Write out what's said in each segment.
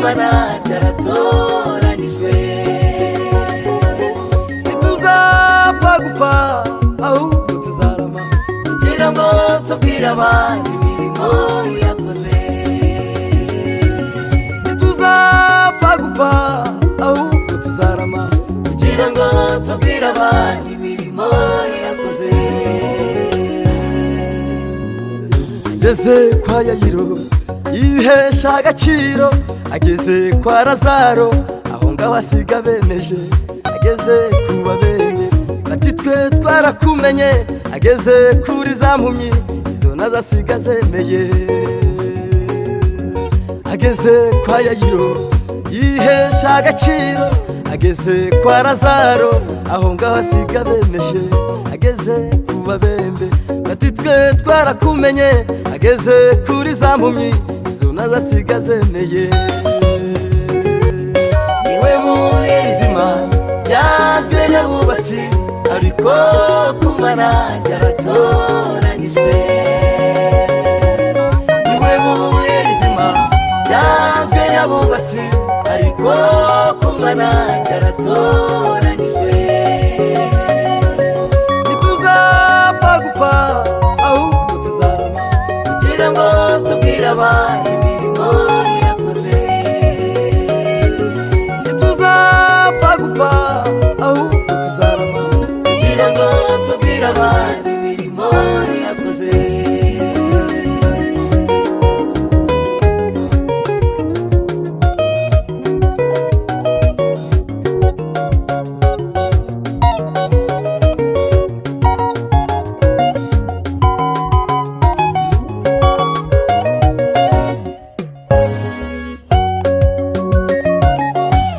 kumana byaratoranijwe. ntituzapfa gupfa ahubwo tuzarama kugira ngo tubwire abandi imirimo yakoze. ntituzapfa gupfa ahubwo tuzarama kugira ngo tubwire abandi imirimo yakoze. ageze kwa Yayiro yihesha agaciro, ageze kwa Lazaro aho ngaho asiga bemeje, ageze ku babembe bati twe twarakumenye, ageze kuri za mpumyi izo nazo asiga zemeye. ageze kwa Yayiro yihesha agaciro, ageze kwa Lazaro aho ngaho asiga bemeje, ageze ku babembe bati twe twarakumenye, ageze kuri za mpumyi izo nazo asiga zemeye. niwe buye rizima ryanzwe n'abubatsi, ariko kumana byaratoranijwe. niwe buye rizima ryanzwe n'abubatsi, ariko kumana byaratoranijwe. ntituzapfa gupfa ahubwo tuzarama kugira ngo tubwire abandi imirimo yakoze. ntituzapfa gupfa ahubwo tuzarama kugira ngo tubwire abandi imirimo yakoze.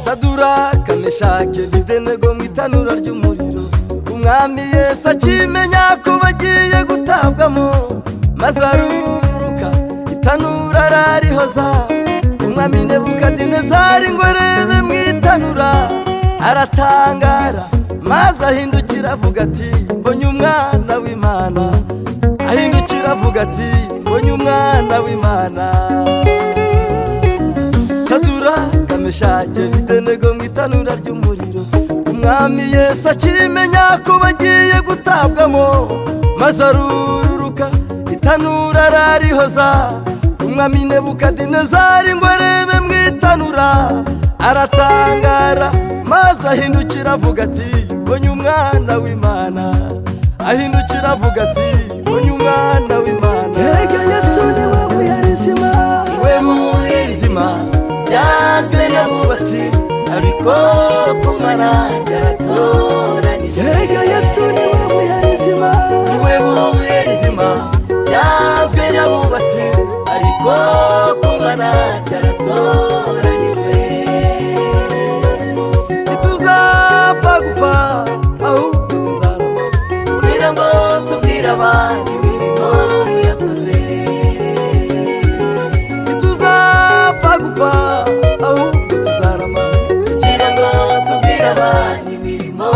Saduraka Meshake Abedenego mu itanura ry'umuriro, umwami Yesu akimenya ko bagiye gutabwamo, maze aruruka itanura ararihoza. umwami Nebukadinezari ngo arebe mu itanura aratangara, maze ahindukira avuga ati mbonye umwana w'Imana. ahindukira avuga ati mbonye umwana w'Imana. Saduraka Meshake Abedenego mu itanura ry'umuriro, umwami Yesu akimenya ko bagiye gutabwamo, maze aruruka itanura ararihoza. umwami Nebukadinezari ngo arebe mu itanura aratangara, maze ahindukira avuga ati mbonye umwana w'Imana. ahindukira avuga ati mbonye umwana w'Imana. Erega Yesu niwe buye rizima, niwe buye rizima ryanzwe n'abubatsi, ariko kumana byaratoranijwe. erega Yesu niwe buye rizima, niwe buye rizima ryanzwe n'abubatsi, ariko kumana byaratoranijwe. ntituzapfa gupfa ahubwo tuzarama kugira ngo tubwire abandi imirimo yakoze. ntituzapfa gupfa ahubwo tuzarama kugira ngo tubwire abandi imirimo